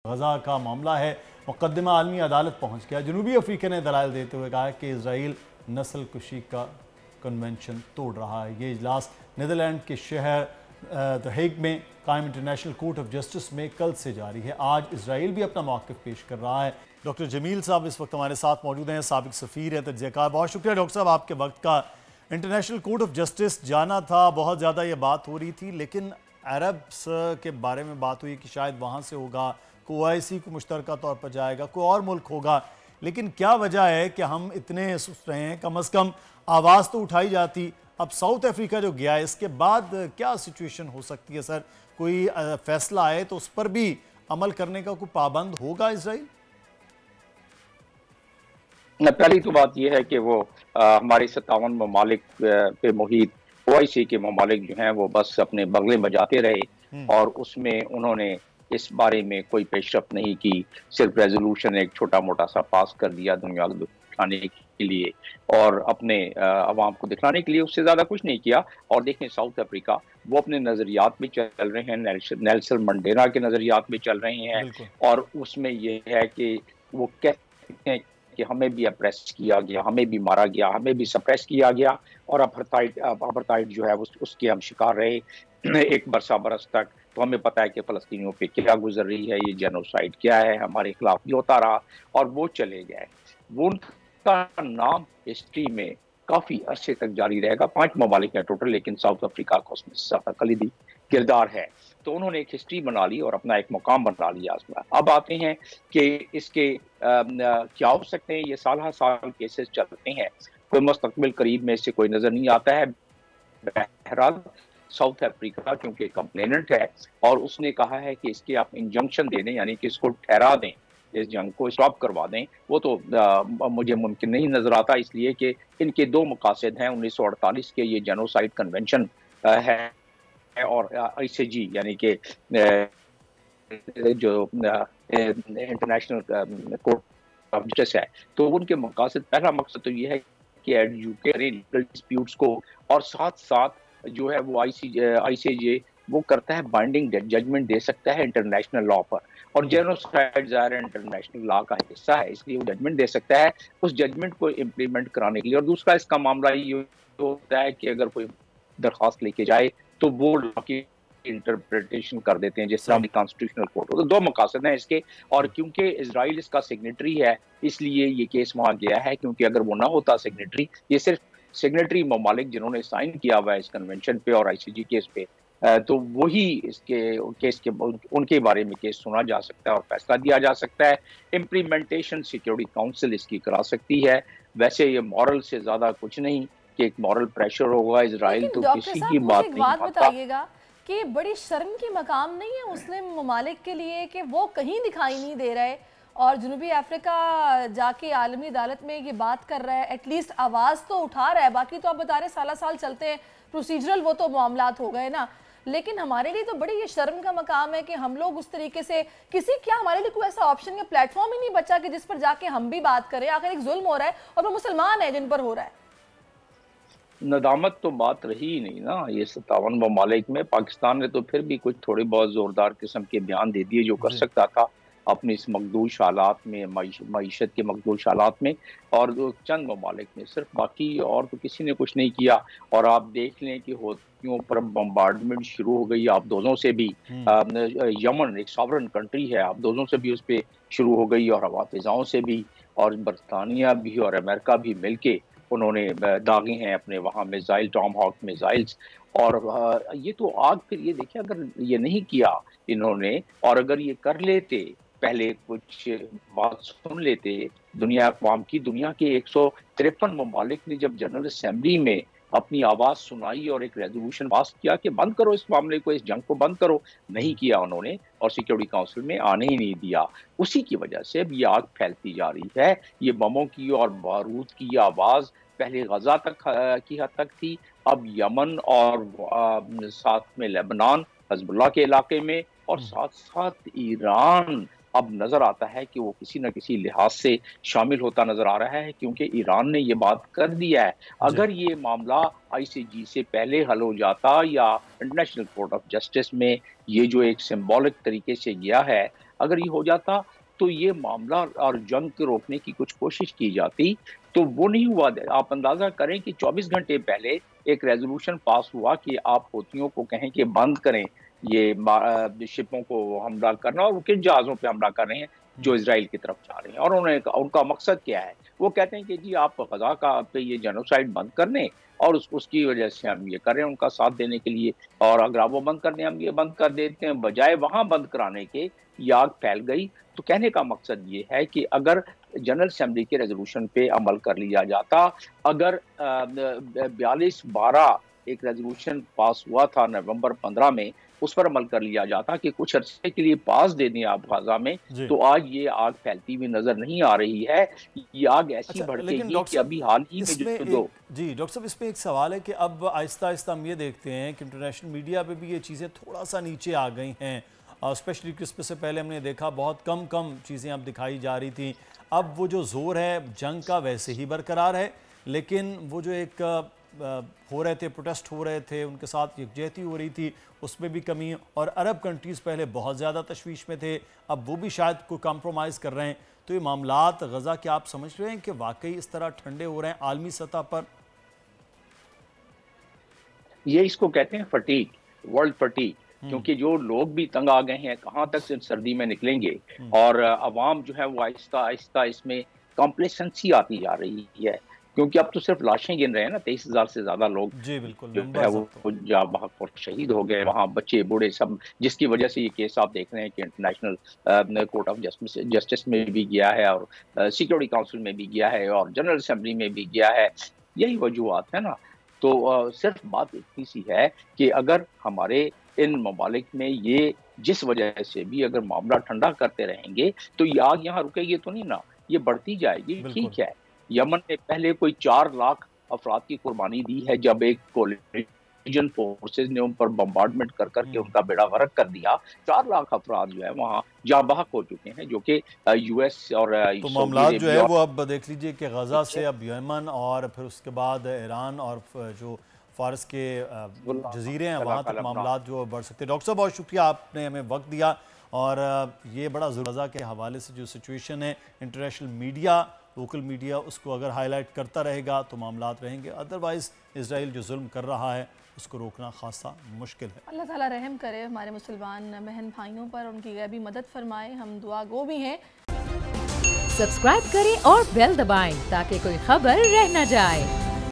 غزہ کا معاملہ ہے، مقدمہ عالمی عدالت پہنچ گیا۔ جنوبی افریقہ نے دلائل دیتے ہوئے کہا کہ اسرائیل نسل کشی کا کنونشن توڑ رہا ہے۔ یہ اجلاس نیدرلینڈ کے شہر دی ہیگ میں قائم انٹرنیشنل کورٹ آف جسٹس میں کل سے جاری ہے۔ آج اسرائیل بھی اپنا موقف پیش کر رہا ہے۔ ڈاکٹر جمیل صاحب اس وقت ہمارے ساتھ موجود ہیں، سابق سفیر ہیں تجزیہ کار۔ بہت شکریہ ڈاکٹر صاحب آپ کے وقت کا۔ انٹرنیشنل کورٹ آف جسٹس جانا تھا، بہت زیادہ یہ بات ہو رہی تھی، لیکن عربس کے بارے میں بات ہوئی کہ شاید وہاں سے ہوگا، کوئی OIC کو مشترکہ طور پر جائے گا، کوئی اور ملک ہوگا، لیکن کیا وجہ ہے کہ ہم اتنے سست رہے ہیں؟ کم از کم آواز تو اٹھائی جاتی۔ اب ساؤتھ افریقہ جو گیا ہے، اس کے بعد کیا سچویشن ہو سکتی ہے سر؟ کوئی فیصلہ آئے تو اس پر بھی عمل کرنے کا کوئی پابند ہوگا اسرائیل؟ پہلی تو بات یہ ہے کہ وہ ہمارے 57 ممالک پہ محیط OIC کے ممالک جو ہیں وہ بس اپنے بغلے بجاتے رہے، اور اس میں انہوں نے اس بارے میں کوئی پیش رفت نہیں کی، صرف ریزولوشن ایک چھوٹا موٹا سا پاس کر دیا دنیا کو دکھانے کے لیے اور اپنے عوام کو دکھانے کے لیے، اس سے زیادہ کچھ نہیں کیا۔ اور دیکھیں ساؤتھ افریقہ وہ اپنے نظریات میں چل رہے ہیں، نیلسن منڈیلا کے نظریات میں چل رہے ہیں، اور اس میں یہ ہے کہ وہ کہتے ہیں کہ ہمیں بھی اپریس کیا گیا، ہمیں بھی مارا گیا، ہمیں بھی سپریس کیا گیا، اور اپرتائڈ جو ہے اس کے ہم شکار رہے ایک برس تک۔ تو ہمیں پتہ ہے کہ فلسطینیوں پہ کیا گزر رہی ہے، یہ جینوسائیڈ کیا ہے، ہمارے خلاف یہ ہوتا رہا، اور وہ چلے گئے۔ وہ ان کا نام ہسٹری میں کافی عرصے تک جاری رہے گا۔ 5 ممالک ہیں ٹوٹل، لیکن ساؤتھ افریقہ کا اس میں کلیدی کردار ہے۔ تو انہوں نے ایک ہسٹری بنا لی اور اپنا ایک مقام بنا لیا اس میں۔ اب آتے ہیں کہ اس کے کیا ہو سکتے ہیں، یہ سال ہر سال کیسز چلتے ہیں، کوئی مستقبل قریب میں اس سے کوئی نظر نہیں آتا ہے۔ بہرحال ساؤتھ افریقہ چونکہ کمپلیننٹ ہے اور اس نے کہا ہے کہ اس کے آپ انجنکشن دے دیں، یعنی کہ اس کو ٹھہرا دیں، اس جنگ کو اسٹاپ کروا دیں، وہ تو مجھے ممکن نہیں نظر آتا، اس لیے کہ ان کے 2 مقاصد ہیں۔ 1948 کے یہ جینوسائیڈ کنونشن ہے، اور ICJ یعنی کہ جو انٹرنیشنل کورٹ آف جسٹس ہے، تو ان کے مقاصد، پہلا مقصد تو یہ ہے کہ ایڈجوکیٹ کریں لیگل ڈسپیوٹس کو، اور ساتھ ساتھ جو ہے وہ ICJ وہ کرتا ہے بائنڈنگ ججمنٹ دے سکتا ہے انٹرنیشنل لا پر، اور جینوسائیڈ ظاہر انٹرنیشنل لا کا حصہ ہے، اس لیے وہ ججمنٹ دے سکتا ہے اس ججمنٹ کو امپلیمنٹ کرانے کے لیے۔ اور دوسرا اس کا معاملہ یہ ہوتا ہے کہ اگر کوئی درخواست لے کے جائے تو وہ لا کی انٹرپریٹیشن کر دیتے ہیں، جس طرح کانسٹیٹیوشنل کورٹ۔ تو 2 مقاصد ہیں اس کے، اور کیونکہ اسرائیل اس کا سگنیٹری ہے اس لیے یہ کیس وہاں گیا ہے، کیونکہ اگر وہ نہ ہوتا سگنیٹری، یہ صرف سگنیٹری ممالک جنہوں نے سائن کیا ہوا ہے اس کنونشن پہ اور ICJ کیس پہ، تو وہی اس کے کیس کے ان کے بارے میں کیس سنا جا سکتا ہے اور فیصلہ دیا جا سکتا ہے۔ امپلیمنٹیشن سیکیورٹی کاؤنسل اس کی کرا سکتی ہے۔ ویسے یہ مورل سے زیادہ کچھ نہیں کہ ایک مورل پریشر ہوگا، اسرائیل تو کسی کی بات نہیں مانتا۔ بتائیے گا کہ بڑی شرم کی مقام نہیں ہے مسلم ممالک کے لیے کہ وہ کہیں دکھائی نہیں دے رہے، اور جنوبی افریقہ جا کے عالمی عدالت میں یہ بات کر رہا ہے، ایٹ لیسٹ آواز تو اٹھا رہا ہے۔ باقی تو آپ بتا رہے سالہ سال چلتے ہیں پروسیجرل، وہ تو معاملات ہو گئے نا، لیکن ہمارے لیے تو بڑی یہ شرم کا مقام ہے کہ ہم لوگ اس طریقے سے کیا ہمارے لیے کوئی ایسا آپشن یا پلیٹ فارم ہی نہیں بچا کہ جس پر جا کے ہم بھی بات کریں؟ آخر ایک ظلم ہو رہا ہے اور وہ مسلمان ہیں جن پر ہو رہا ہے۔ ندامت تو بات رہی ہی نہیں نا، یہ 57 ممالک میں پاکستان نے تو پھر بھی کچھ تھوڑے بہت زوردار قسم کے بیان دے دیے جو کر سکتا تھا اپنے اس مخدوش حالات میں، معیشت کے مخدوش حالات میں، اور چند ممالک میں صرف، باقی اور تو کسی نے کچھ نہیں کیا۔ اور آپ دیکھ لیں کہ ہوتیوں پر بمبارڈمنٹ شروع ہو گئی آپ دوزوں سے بھی، یمن ایک ساورن کنٹری ہے، آپ دوزوں سے بھی اس پہ شروع ہو گئی، اور ہوا فضاؤں سے بھی، اور برطانیہ بھی اور امریکہ بھی مل کے انہوں نے داغے ہیں اپنے وہاں میزائل، ٹام ہاک میزائلز۔ اور یہ تو آگ، پھر یہ دیکھیں اگر یہ نہیں کیا انہوں نے، اور اگر یہ کر لیتے، پہلے کچھ بات سن لیتے دنیا اقوام کی، دنیا کے 153 ممالک نے جب جنرل اسمبلی میں اپنی آواز سنائی اور ایک ریزولوشن پاس کیا کہ بند کرو اس معاملے کو، اس جنگ کو بند کرو، نہیں کیا انہوں نے، اور سیکیورٹی کاؤنسل میں آنے ہی نہیں دیا۔ اسی کی وجہ سے اب یہ آگ پھیلتی جا رہی ہے۔ یہ بموں کی اور بارود کی آواز پہلے غزہ تک کی حد تک تھی، اب یمن اور ساتھ میں لیبنان، حزب اللہ کے علاقے میں، اور ساتھ ساتھ ایران اب نظر آتا ہے کہ وہ کسی نہ کسی لحاظ سے شامل ہوتا نظر آ رہا ہے، کیونکہ ایران نے یہ بات کر دیا ہے۔ اگر یہ معاملہ ICJ سے پہلے حل ہو جاتا یا انٹرنیشنل کورٹ آف جسٹس میں، یہ جو ایک سمبولک طریقے سے گیا ہے، اگر یہ ہو جاتا تو یہ معاملہ اور جنگ کے روکنے کی کچھ کوشش کی جاتی، تو وہ نہیں ہوا۔ آپ اندازہ کریں کہ 24 گھنٹے پہلے ایک ریزولوشن پاس ہوا کہ آپ ہوتیوں کو کہیں کہ بند کریں یہ شپوں کو حملہ کرنا، اور وہ کن جہازوں پہ حملہ کر رہے ہیں جو اسرائیل کی طرف جا رہے ہیں، اور ان کا مقصد کیا ہے؟ وہ کہتے ہیں کہ جی آپ غزہ کا پہ یہ جینوسائیڈ بند کر دیں، اور اس کی وجہ سے ہم یہ کر رہے ہیں ان کا ساتھ دینے کے لیے، اور اگر آپ وہ بند کر دیں ہم یہ بند کر دیتے ہیں، بجائے وہاں بند کرانے کے یہ آگ پھیل گئی۔ تو کہنے کا مقصد یہ ہے کہ اگر جنرل اسمبلی کے ریزولوشن پہ عمل کر لیا جاتا، اگر 42-12 ایک ریزولوشن پاس ہوا تھا نومبر 15 میں، اس پر عمل کر لیا جاتا کہ کچھ عرصے کے لیے پاس دے دیں آپ غزہ میں، تو آج یہ آگ پھیلتی ہوئی نظر نہیں آ رہی ہے۔ یہ آگ ایسی بھڑکے گی کہ ابھی حال ہی میں جو جی ڈاکٹر صاحب، اس میں ایک سوال ہے کہ اب آہستہ آہستہ ہم یہ دیکھتے ہیں کہ انٹرنیشنل میڈیا پہ بھی یہ چیزیں تھوڑا سا نیچے آ گئی ہیں، اسپیشلی کرسمس سے پہلے ہم نے دیکھا بہت کم چیزیں اب دکھائی جا رہی تھیں۔ اب وہ جو زور ہے جنگ کا ویسے ہی برقرار ہے، لیکن وہ جو ایک ہو رہے تھے پروٹیسٹ ہو رہے تھے، ان کے ساتھ یکجہتی ہو رہی تھی، اس میں بھی کمی، اور عرب کنٹریز پہلے بہت زیادہ تشویش میں تھے، اب وہ بھی شاید کوئی کمپرومائز کر رہے ہیں۔ تو یہ معاملات غزہ کے آپ سمجھ رہے ہیں کہ واقعی اس طرح ٹھنڈے ہو رہے ہیں عالمی سطح پر؟ یہ اس کو کہتے ہیں فٹیگ، ورلڈ فٹیگ، کیونکہ جو لوگ بھی تنگ آ گئے ہیں کہاں تک سردی میں نکلیں گے، اور عوام جو ہے وہ آہستہ آہستہ اس میں کمپلیسنسی آتی جا رہی ہے، کیونکہ اب تو صرف لاشیں گن رہے ہیں نا، 23,000 سے زیادہ لوگ جی بالکل جو ہے وہ جاں بحق اور شہید ہو گئے، وہاں بچے بوڑھے سب، جس کی وجہ سے یہ کیس آپ دیکھ رہے ہیں کہ انٹرنیشنل کورٹ آف جسٹس میں بھی گیا ہے، اور سیکیورٹی کاؤنسل میں بھی گیا ہے، اور جنرل اسمبلی میں بھی گیا ہے۔ یہی وجوہات ہیں نا۔ تو صرف بات اتنی سی ہے کہ اگر ہمارے ان ممالک میں یہ جس وجہ سے بھی اگر معاملہ ٹھنڈا کرتے رہیں گے تو یہ آگ یہاں رکے گی تو نہیں نا، یہ بڑھتی جائے گی۔ ٹھیک ہے، یمن نے پہلے کوئی 4 لاکھ افراد کی قربانی دی ہے، جب ایک کولیجن فورسز نے ان پر بمبارڈمنٹ کر کے ان کا بیڑا غرق کر دیا، 4 لاکھ افراد جو ہے وہاں جاں بحق ہو چکے ہیں، جو کہ یو ایس اور تو معاملات جو ہے وہ اب دیکھ لیجئے کہ غزہ سے اب یمن اور پھر اس کے بعد ایران اور جو فارس کے جزیرے ہیں وہاں تک معاملات جو بڑھ سکتے ہیں۔ ڈاکٹر صاحب بہت شکریہ، آپ نے ہمیں وقت دیا، اور یہ بڑا غزہ کے حوالے سے جو سچویشن ہے انٹرنیشنل میڈیا، لوکل میڈیا اس کو اگر ہائی لائٹ کرتا رہے گا تو معاملات رہیں گے، ادروائز اسرائیل جو ظلم کر رہا ہے اس کو روکنا خاصا مشکل ہے۔ اللہ تعالیٰ رحم کرے ہمارے مسلمان بہن بھائیوں پر، ان کی غیبی مدد فرمائے، ہم دعا گو بھی ہیں۔ سبسکرائب کریں اور بیل دبائیں تاکہ کوئی خبر رہ نہ جائے۔